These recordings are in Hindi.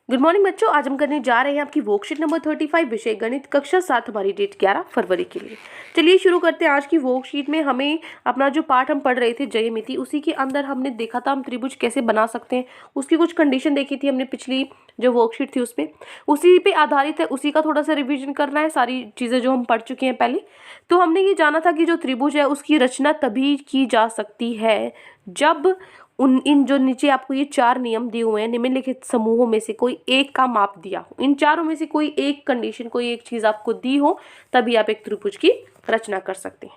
गुड मॉर्निंग बच्चों, आज हम करने जा रहे हैं आपकी वर्कशीट नंबर 35 विषय गणित कक्षा 7, हमारी डेट 11 फरवरी के लिए। चलिए शुरू करते हैं। आज की वर्कशीट में हमें अपना जो पाठ हम पढ़ रहे थे ज्यामिति, उसी के अंदर हमने देखा था हम त्रिभुज कैसे बना सकते हैं। उसकी कुछ कंडीशन देखी थी हमने पिछली जो वर्कशीट थी उसमें, उसी पे आधारित है, उसी का थोड़ा सा रिविजन करना है, सारी चीज़ें जो हम पढ़ चुके हैं पहले। तो हमने ये जाना था कि जो त्रिभुज है उसकी रचना तभी की जा सकती है जब इन जो नीचे आपको ये 4 नियम दिए हुए हैं, निम्नलिखित समूहों में से कोई एक का माप दिया हो। इन चारों में से कोई एक कंडीशन, कोई एक चीज आपको दी हो, तभी आप एक त्रिभुज की रचना कर सकते हैं।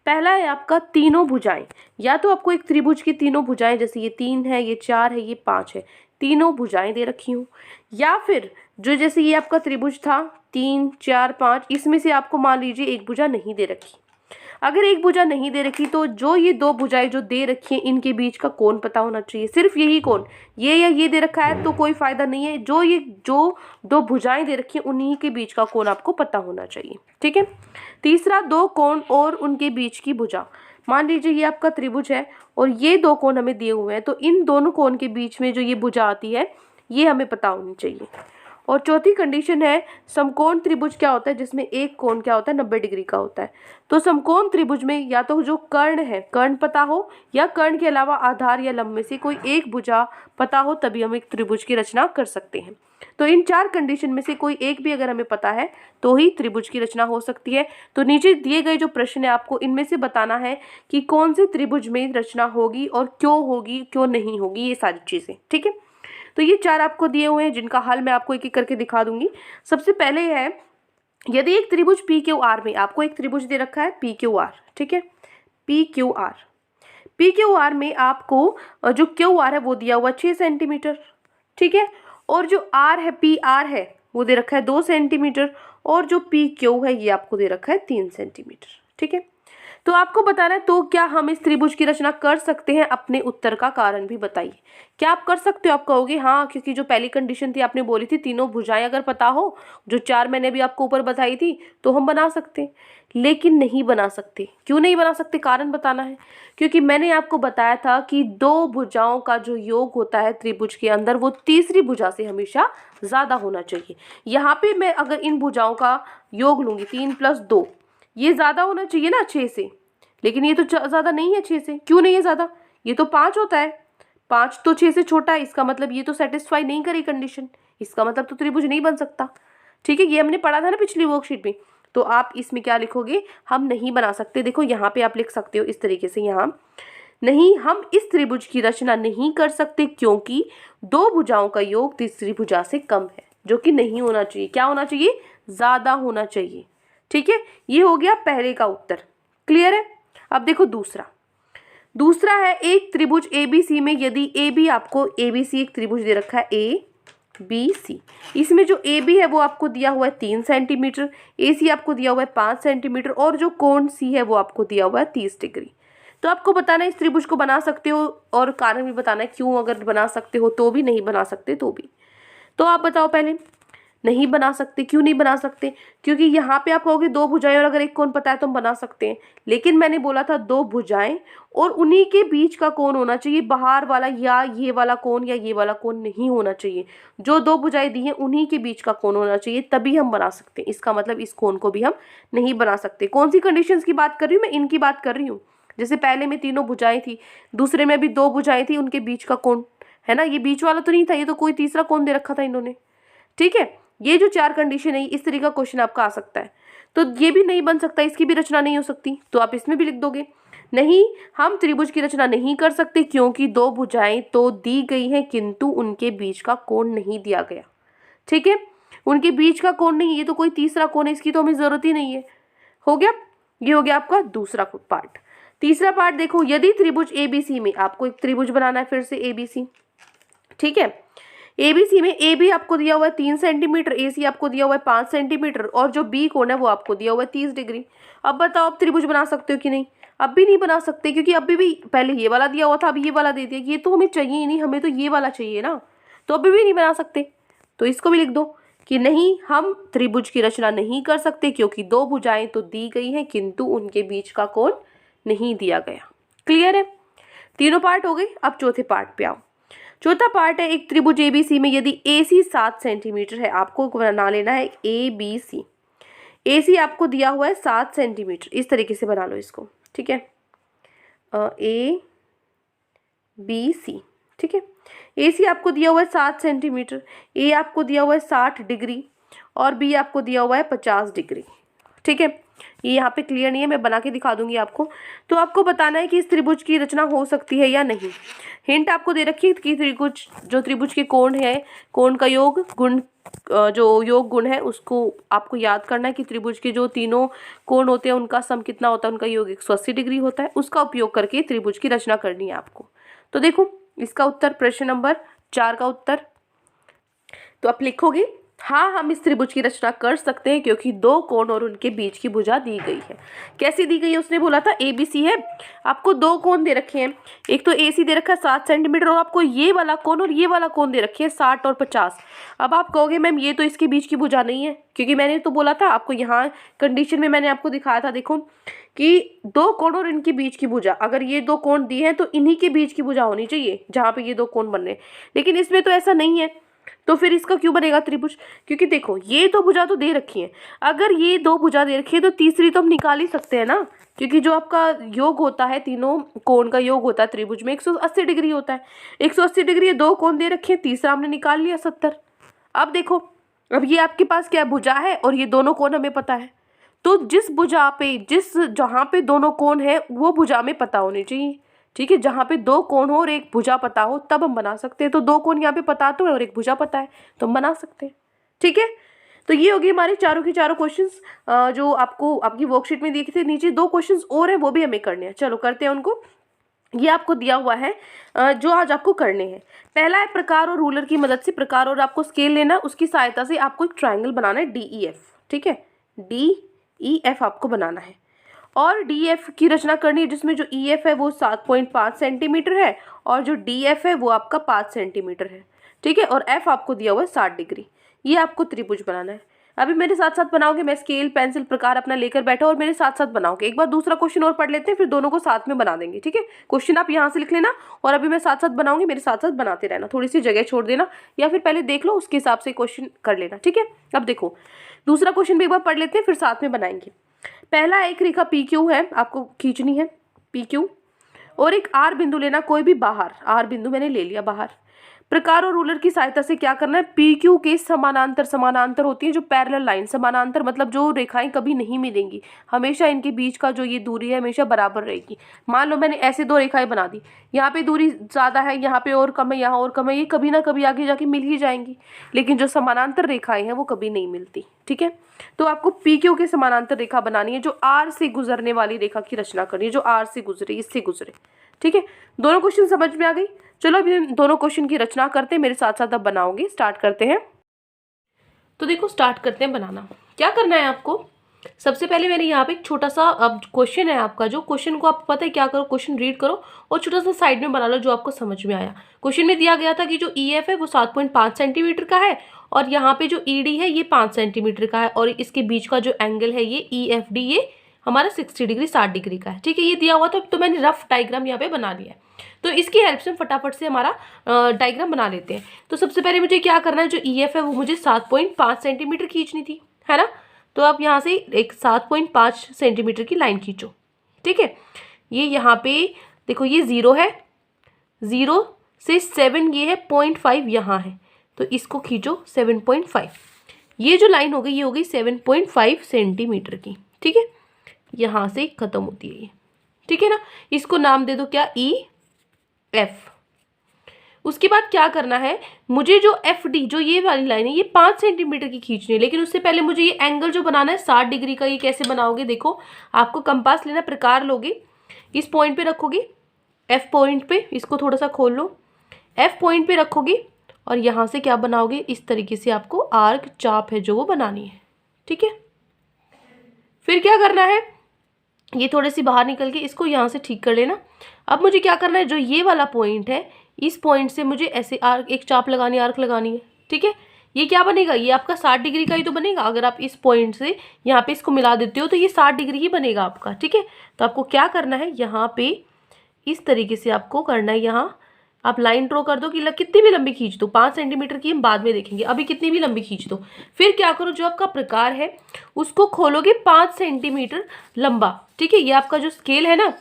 पहला है आपका तीनों भुजाएं। या तो आपको एक त्रिभुज की तीनों भुजाएं, जैसे ये 3 है, ये 4 है, ये 5 है, तीनों भुजाएं दे रखी हूँ। या फिर जो जैसे ये आपका त्रिभुज था 3, 4, 5, इसमें से आपको मान लीजिए एक भुजा नहीं दे रखी। अगर एक भुजा नहीं दे रखी तो जो ये दो भुजाएं जो दे रखी हैं इनके बीच का कोण पता होना चाहिए। सिर्फ यही कोण, ये या ये दे रखा है तो कोई फायदा नहीं है, जो दो भुजाएं दे रखी हैं उन्हीं के बीच का कोण आपको पता होना चाहिए। ठीक है। तीसरा, दो कोण और उनके बीच की भुजा। मान लीजिए ये आपका त्रिभुज है और ये दो कोण हमें दिए हुए हैं, तो इन दोनों कोण के बीच में जो ये भुजा आती है ये हमें पता होनी चाहिए। और चौथी कंडीशन है समकोण त्रिभुज क्या होता है, जिसमें एक कोण क्या होता है 90 डिग्री का होता है। तो समकोण त्रिभुज में या तो जो कर्ण है, कर्ण पता हो, या कर्ण के अलावा आधार या लंब में से कोई एक भुजा पता हो, तभी हम एक त्रिभुज की रचना कर सकते हैं। तो इन 4 कंडीशन में से कोई एक भी अगर हमें पता है तो ही त्रिभुज की रचना हो सकती है। तो नीचे दिए गए जो प्रश्न है आपको इनमें से बताना है कि कौन से त्रिभुज में रचना होगी और क्यों होगी, क्यों नहीं होगी, ये सारी चीजें। ठीक है। तो ये 4 आपको दिए हुए हैं, जिनका हल मैं आपको एक एक करके दिखा दूंगी। सबसे पहले है, यदि एक त्रिभुज पी क्यू आर में, आपको एक त्रिभुज दे रखा है पी क्यू आर, ठीक है, पी क्यू आर में आपको जो क्यू आर है वो दिया हुआ 6 सेंटीमीटर, ठीक है, और जो आर है, पी आर है, वो दे रखा है 2 सेंटीमीटर, और जो पी क्यू है ये आपको दे रखा है 3 सेंटीमीटर। ठीक है। तो आपको बताना है तो क्या हम इस त्रिभुज की रचना कर सकते हैं, अपने उत्तर का कारण भी बताइए। क्या आप कर सकते हो? आप कहोगे हाँ, क्योंकि जो पहली कंडीशन थी आपने बोली थी तीनों भुजाएं अगर पता हो, जो 4 मैंने भी आपको ऊपर बताई थी, तो हम बना सकते हैं। लेकिन नहीं बना सकते। क्यों नहीं बना सकते? कारण बताना है। क्योंकि मैंने आपको बताया था कि दो भुजाओं का जो योग होता है त्रिभुज के अंदर, वो तीसरी भुजा से हमेशा ज्यादा होना चाहिए। यहाँ पे मैं अगर इन भुजाओं का योग लूंगी 3 + 2, ये ज्यादा होना चाहिए ना 6 से, लेकिन ये तो ज्यादा नहीं है 6 से। क्यों नहीं है ज्यादा? ये तो 5 होता है, 5 तो 6 से छोटा है, इसका मतलब ये तो सेटिस्फाई नहीं करी कंडीशन, इसका मतलब तो त्रिभुज नहीं बन सकता। ठीक है, ये हमने पढ़ा था ना पिछली वर्कशीट में। तो आप इसमें क्या लिखोगे? हम नहीं बना सकते। देखो यहाँ पे आप लिख सकते हो इस तरीके से, यहाँ नहीं, हम इस त्रिभुज की रचना नहीं कर सकते क्योंकि दो भुजाओं का योग तीसरी भुजा से कम है, जो कि नहीं होना चाहिए। क्या होना चाहिए? ज्यादा होना चाहिए। ठीक है, ये हो गया पहले का उत्तर। क्लियर है? अब देखो दूसरा है एक त्रिभुज एबीसी में, यदि AB आपको एबीसी एक त्रिभुज दे रखा है ABC, इसमें जो AB है वो आपको दिया हुआ है 3 सेंटीमीटर, AC आपको दिया हुआ है 5 सेंटीमीटर, और जो कोण C है वो आपको दिया हुआ है 30 डिग्री। तो आपको बताना है इस त्रिभुज को बना सकते हो, और कारण भी बताना है क्यों, अगर बना सकते हो तो भी, नहीं बना सकते तो भी। तो आप बताओ पहले, नहीं बना सकते। क्यों नहीं बना सकते? क्योंकि यहाँ पे आप कहोगे दो भुजाएं और अगर एक कोण पता है तो हम बना सकते हैं, लेकिन मैंने बोला था दो भुजाएं और उन्हीं के बीच का कोण होना चाहिए, बाहर वाला या ये वाला कोण या ये वाला कोण नहीं होना चाहिए। जो दो भुजाएं दी हैं उन्हीं के बीच का कोण होना चाहिए, तभी हम बना सकते हैं। इसका मतलब इस कोण को भी हम नहीं बना सकते। कौन सी कंडीशंस की बात कर रही हूँ मैं? इनकी बात कर रही हूँ। जैसे पहले में तीनों भुजाएं थी, दूसरे में भी दो भुजाएं थी, उनके बीच का कोण है ना, ये बीच वाला तो नहीं था, ये तो कोई तीसरा कोण दे रखा था इन्होंने। ठीक है, ये जो 4 कंडीशन है, इस तरीके का क्वेश्चन आपका आ सकता है। तो ये भी नहीं बन सकता, इसकी भी रचना नहीं हो सकती, तो आप इसमें भी लिख दोगे नहीं, हम त्रिभुज की रचना नहीं कर सकते क्योंकि दो भुजाएं तो दी गई हैं किंतु उनके बीच का कोण नहीं दिया गया। ठीक है, उनके बीच का कोण नहीं, ये तो कोई तीसरा कोण है, इसकी तो हमें जरूरत ही नहीं है। हो गया, ये हो गया आपका दूसरा पार्ट। तीसरा पार्ट देखो, यदि त्रिभुज एबीसी में, आपको एक त्रिभुज बनाना है फिर से एबीसी। ठीक है, एबीसी में AB आपको दिया हुआ है 3 सेंटीमीटर, AC आपको दिया हुआ है 5 सेंटीमीटर, और जो B कोण है वो आपको दिया हुआ है 30 डिग्री। अब बताओ आप त्रिभुज बना सकते हो कि नहीं? अब भी नहीं बना सकते, क्योंकि अभी भी पहले ये वाला दिया हुआ था, अब ये वाला दे दिया। ये तो हमें चाहिए ही नहीं, हमें तो ये वाला चाहिए ना, तो अभी भी नहीं बना सकते। तो इसको भी लिख दो कि नहीं, हम त्रिभुज की रचना नहीं कर सकते क्योंकि दो भुजाएं तो दी गई हैं किंतु उनके बीच का कोण नहीं दिया गया। क्लियर है? तीनों पार्ट हो गए। अब चौथे पार्ट पे आओ। चौथा पार्ट है एक त्रिभुज ABC में यदि AC 7 सेंटीमीटर है, आपको बना लेना है ABC। AC आपको दिया हुआ है 7 सेंटीमीटर, इस तरीके से बना लो इसको, ठीक है, ABC, ठीक है। AC आपको दिया हुआ है 7 सेंटीमीटर, A आपको दिया हुआ है 60 डिग्री और B आपको दिया हुआ है 50 डिग्री, ठीक है। ये यहाँ पे क्लियर नहीं है, मैं बना के दिखा दूंगी आपको। तो आपको बताना है कि इस त्रिभुज की रचना हो सकती है या नहीं। हिंट आपको दे रखी है कि त्रिभुज के कोण है, कोण का योग गुण, जो योग गुण है उसको आपको याद करना है कि त्रिभुज के जो तीनों कोण होते हैं उनका सम कितना होता है, उनका योग 180 डिग्री होता है। उसका उपयोग करके त्रिभुज की रचना करनी है आपको। तो देखो इसका उत्तर प्रश्न नंबर 4 का उत्तर, तो आप लिखोगे हाँ हम इस त्रिभुज की रचना कर सकते हैं क्योंकि दो कोण और उनके बीच की भुजा दी गई है। कैसी दी गई है, उसने बोला था ABC है, आपको दो कोण दे रखे हैं, एक तो AC दे रखा है 7 सेंटीमीटर और आपको ये वाला कोण और ये वाला कोण दे रखे हैं 60 और 50। अब आप कहोगे मैम ये तो इसके बीच की भुजा नहीं है, क्योंकि मैंने तो बोला था आपको, यहाँ कंडीशन में मैंने आपको दिखाया था, देखो कि दो कोण और इनके बीच की भुजा, अगर ये दो कोण दिए हैं तो इन्हीं के बीच की भुजा होनी चाहिए जहाँ पे ये दो कोण बन रहे हैं, लेकिन इसमें तो ऐसा नहीं है। तो फिर इसका क्यों बनेगा त्रिभुज, क्योंकि देखो ये तो भुजा तो दे रखी है, अगर ये दो भुजा दे रखी है तो तीसरी तो हम निकाल ही सकते हैं ना, क्योंकि जो आपका योग होता है, तीनों कोण का योग होता है त्रिभुज में 180 डिग्री होता है। 180 डिग्री, दो कोण दे रखे हैं, तीसरा हमने निकाल लिया 70। अब देखो, अब ये आपके पास क्या भुजा है और ये दोनों कोण हमें पता है, तो जिस भुजा पे जहाँ पे दोनों कोण है वो भुजा में पता होनी चाहिए, ठीक है। जहाँ पे दो कोण हो और एक भुजा पता हो तब हम बना सकते हैं। तो दो कोण यहाँ पे पता तो है और एक भुजा पता है, तो हम बना सकते हैं, ठीक है। तो ये होगी हमारे चारों के चारों क्वेश्चंस जो आपको आपकी वर्कशीट में दिए थे। नीचे दो क्वेश्चंस और हैं, वो भी हमें करने हैं, चलो करते हैं उनको। ये आपको दिया हुआ है जो आज आपको करने हैं। पहला है प्रकार और रूलर की मदद से, प्रकार और आपको स्केल लेना, उसकी सहायता से आपको एक ट्राइंगल बनाना है DEF, ठीक है, DEF आपको बनाना है और DF की रचना करनी है, जिसमें जो EF है वो 7.5 सेंटीमीटर है और जो DF है वो आपका 5 सेंटीमीटर है, ठीक है, और F आपको दिया हुआ है 60 डिग्री। ये आपको त्रिभुज बनाना है। अभी मेरे साथ साथ बनाओगे, मैं स्केल पेंसिल प्रकार अपना लेकर बैठा और मेरे साथ साथ बनाओगे। एक बार दूसरा क्वेश्चन और पढ़ लेते हैं, फिर दोनों को साथ में बना देंगे, ठीक है। क्वेश्चन आप यहाँ से लिख लेना और अभी मैं साथ साथ बनाऊंगी, मेरे साथ साथ बनाते रहना, थोड़ी सी जगह छोड़ देना या फिर पहले देख लो, उसके हिसाब से क्वेश्चन कर लेना, ठीक है। अब देखो दूसरा क्वेश्चन भी एक बार पढ़ लेते हैं, फिर साथ में बनाएंगे। पहला एक रेखा PQ है, आपको खींचनी है PQ, और एक R बिंदु लेना, कोई भी बाहर, R बिंदु मैंने ले लिया बाहर। प्रकार और रूलर की सहायता से क्या करना है, PQ के समानांतर होती है जो पैरेलल लाइन, समानांतर मतलब जो रेखाएं कभी नहीं मिलेंगी, हमेशा इनके बीच का जो ये दूरी है हमेशा बराबर रहेगी। मान लो मैंने ऐसे दो रेखाएं बना दी, यहाँ पे दूरी ज़्यादा है, यहाँ पे और कम है, यहाँ और कम है, ये कभी ना कभी आगे जाके मिल ही जाएंगी, लेकिन जो समानांतर रेखाएं हैं वो कभी नहीं मिलती, ठीक है। तो आपको PQ के समानांतर रेखा बनानी है, जो R से गुजरने वाली रेखा की रचना करनी है, जो R से गुजरे, इससे गुजरे, ठीक है। दोनों क्वेश्चन समझ में आ गई। चलो अभी दोनों क्वेश्चन की रचना करते हैं, मेरे साथ साथ अब बनाओगे, स्टार्ट करते हैं। तो देखो स्टार्ट करते हैं बनाना। क्या करना है आपको, सबसे पहले मैंने यहाँ पे एक छोटा सा अब क्वेश्चन है आपका, जो क्वेश्चन को आप पता है क्या करो, क्वेश्चन रीड करो और छोटा सा साइड में बना लो जो आपको समझ में आया। क्वेश्चन में दिया गया था कि जो EF है वो 7.5 सेंटीमीटर का है और यहाँ पे जो ED है ये 5 सेंटीमीटर का है और इसके बीच का जो एंगल है ये EFD ये हमारा 60 डिग्री 60 डिग्री का है, ठीक है। ये दिया हुआ था, तो मैंने रफ डायग्राम यहाँ पे बना लिया है। तो इसकी हेल्प से हम फटाफट से हमारा डायग्राम बना लेते हैं। तो सबसे पहले मुझे क्या करना है, जो EF है वो मुझे 7.5 सेंटीमीटर खींचनी थी, है ना। तो आप यहाँ से एक 7.5 सेंटीमीटर की लाइन खींचो, ठीक है। ये यहाँ पे देखो ये 0 है, 0 से 7 ये है, 0.5 यहाँ है, तो इसको खींचो 7.5। ये जो लाइन हो गई ये हो गई 7.5 सेंटीमीटर की, ठीक है। यहाँ से खत्म होती है ये, ठीक है ना। इसको नाम दे दो क्या, EF। उसके बाद क्या करना है, मुझे जो FD जो ये वाली लाइन है ये 5 सेंटीमीटर की खींचनी है, लेकिन उससे पहले मुझे ये एंगल जो बनाना है 60 डिग्री का। ये कैसे बनाओगे, देखो आपको कंपास लेना, प्रकार लोगे, इस पॉइंट पे रखोगे, F पॉइंट पे, इसको थोड़ा सा खोल लो, F पॉइंट पे रखोगे और यहाँ से क्या बनाओगे, इस तरीके से आपको आर्क चाप है जो वो बनानी है, ठीक है। फिर क्या करना है, ये थोड़ी सी बाहर निकल के इसको यहाँ से ठीक कर लेना। अब मुझे क्या करना है, जो ये वाला पॉइंट है इस पॉइंट से मुझे ऐसे आर्क, एक चाप लगानी है, आर्क लगानी है, ठीक है। ये क्या बनेगा, ये आपका 60 डिग्री का ही तो बनेगा। अगर आप इस पॉइंट से यहाँ पे इसको मिला देते हो तो ये 60 डिग्री ही बनेगा आपका, ठीक है। तो आपको क्या करना है, यहाँ पे इस तरीके से आपको करना है, यहाँ आप लाइन ड्रॉ कर दो कि कितनी भी लंबी खींच दो, 5 सेंटीमीटर की हम बाद में देखेंगे, अभी कितनी भी लंबी खींच दो। फिर क्या करो, जो आपका प्रकार है उसको खोलोगे 5 सेंटीमीटर लंबा, ठीक है। ये आपका जो स्केल है ना,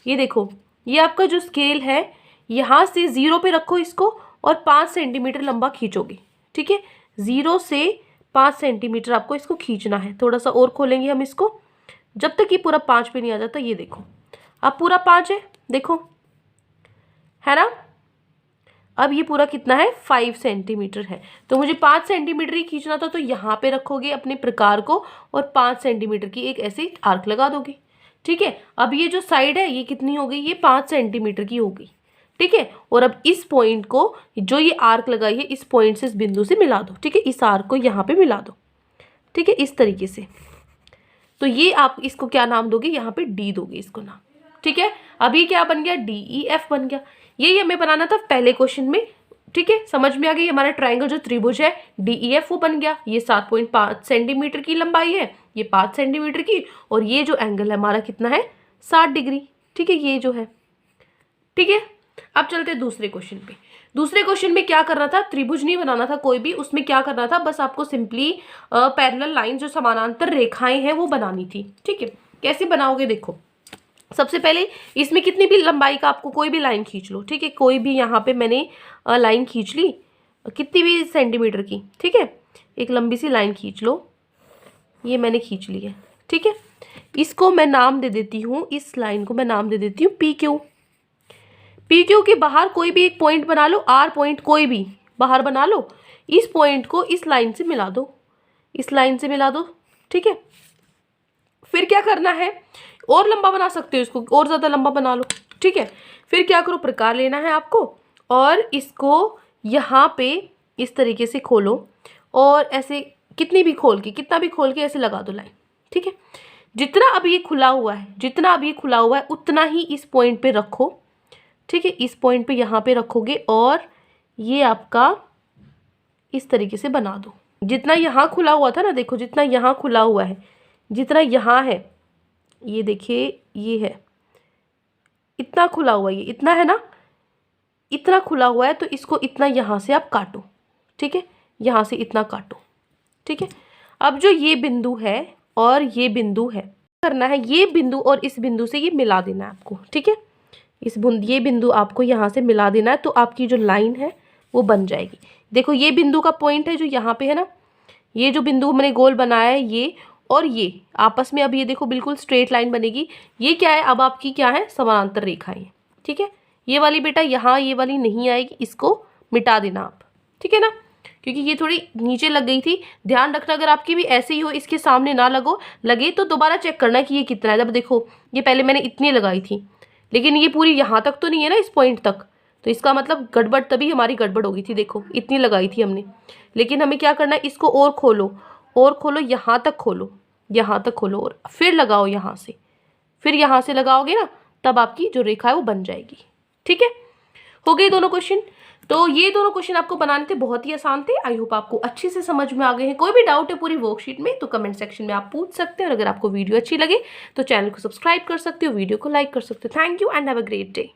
ये देखो, ये आपका जो स्केल है, यहाँ से 0 पे रखो इसको और 5 सेंटीमीटर लंबा खींचोगे, ठीक है। 0 से 5 सेंटीमीटर आपको इसको खींचना है। थोड़ा सा और खोलेंगे हम इसको, जब तक ये पूरा 5 पे नहीं आ जाता। ये देखो, अब पूरा 5 है, देखो, है ना। अब ये पूरा कितना है, 5 सेंटीमीटर है। तो मुझे 5 सेंटीमीटर ही खींचना था, तो यहाँ पे रखोगे अपने प्रकार को और 5 सेंटीमीटर की एक ऐसी आर्क लगा दोगे, ठीक है। अब ये जो साइड है ये कितनी हो गई, ये 5 सेंटीमीटर की हो गई, ठीक है। और अब इस पॉइंट को, जो ये आर्क लगाई है, इस पॉइंट से इस बिंदु से मिला दो, ठीक है। इस आर्क को यहाँ पे मिला दो, ठीक है, इस तरीके से। तो ये आप इसको क्या नाम दोगे, यहाँ पे डी दोगे इसको नाम, ठीक है। अभी क्या बन गया, DEF बन गया। यही हमें बनाना था पहले क्वेश्चन में, ठीक है। समझ में आ गई, हमारा ट्राइंगल जो त्रिभुज है DEF वो बन गया। ये 7.5 सेंटीमीटर की लंबाई है, ये 5 सेंटीमीटर की, और ये जो एंगल है हमारा कितना है, 60 डिग्री, ठीक है, ये जो है, ठीक है। अब चलते हैं दूसरे क्वेश्चन पे। दूसरे क्वेश्चन में क्या करना था, त्रिभुज नहीं बनाना था कोई भी, उसमें क्या करना था, बस आपको सिंपली पैरेलल लाइन, जो समानांतर रेखाएं हैं वो बनानी थी, ठीक है। कैसे बनाओगे, देखो, सबसे पहले इसमें कितनी भी लंबाई का आपको कोई भी लाइन खींच लो, ठीक है। कोई भी यहाँ पे मैंने लाइन खींच ली, कितनी भी सेंटीमीटर की, ठीक है। एक लंबी सी लाइन खींच लो, ये मैंने खींच ली है, ठीक है। इसको मैं नाम दे देती हूँ, इस लाइन को मैं नाम दे देती हूँ PQ। PQ के बाहर कोई भी एक पॉइंट बना लो, R पॉइंट कोई भी बाहर बना लो, इस पॉइंट को इस लाइन से मिला दो, इस लाइन से मिला दो, ठीक है। फिर क्या करना है, और लंबा बना सकते हो इसको, और ज़्यादा लंबा बना लो, ठीक है। फिर क्या करो, प्रकार लेना है आपको, और इसको यहाँ पे इस तरीके से खोलो, और ऐसे कितनी भी खोल के, कितना भी खोल के ऐसे लगा दो लाइन, ठीक है। जितना अब ये खुला हुआ है, जितना अब ये खुला हुआ है, उतना ही इस पॉइंट पे रखो, ठीक है। इस पॉइंट पे यहाँ पे रखोगे, और ये आपका इस तरीके से बना दो। जितना यहाँ खुला हुआ था ना, देखो, जितना यहाँ खुला हुआ है, जितना यहाँ है, ये देखिए, ये है, इतना खुला हुआ, ये इतना है ना, इतना खुला हुआ है, तो इसको इतना यहाँ से आप काटो, ठीक है, यहाँ से इतना काटो, ठीक है। अब जो ये बिंदु है और ये बिंदु है, करना है, ये बिंदु और इस बिंदु से ये मिला देना है आपको, ठीक है। ये बिंदु आपको यहाँ से मिला देना है, तो आपकी जो लाइन है वो बन जाएगी। देखो, ये बिंदु का पॉइंट है जो यहाँ पे है ना, ये जो बिंदु हमने गोल बनाया है, ये और ये आपस में, अब ये देखो बिल्कुल स्ट्रेट लाइन बनेगी। ये क्या है, अब आपकी क्या है, समानांतर रेखाएं, ठीक है। ये वाली बेटा यहाँ, ये वाली नहीं आएगी, इसको मिटा देना आप, ठीक है ना, क्योंकि ये थोड़ी नीचे लग गई थी। ध्यान रखना, अगर आपकी भी ऐसे ही हो, इसके सामने ना लगे तो दोबारा चेक करना कि ये कितना है। अब देखो, ये पहले मैंने इतनी लगाई थी, लेकिन ये पूरी यहाँ तक तो नहीं है ना, इस पॉइंट तक, तो इसका मतलब गड़बड़, तभी हमारी गड़बड़ हो गई थी। देखो, इतनी लगाई थी हमने, लेकिन हमें क्या करना है, इसको और खोलो, और खोलो, यहाँ तक खोलो, यहाँ तक खोलो, और फिर लगाओ यहाँ से, फिर यहाँ से लगाओगे ना, तब आपकी जो रेखा है वो बन जाएगी, ठीक है। हो गए दोनों क्वेश्चन। तो ये दोनों क्वेश्चन आपको बनाने थे, बहुत ही आसान थे। आई होप आपको अच्छे से समझ में आ गए हैं। कोई भी डाउट है पूरी वर्कशीट में तो कमेंट सेक्शन में आप पूछ सकते हैं, और अगर आपको वीडियो अच्छी लगे तो चैनल को सब्सक्राइब कर सकते हो, वीडियो को लाइक कर सकते हो। Thank you and have a great day.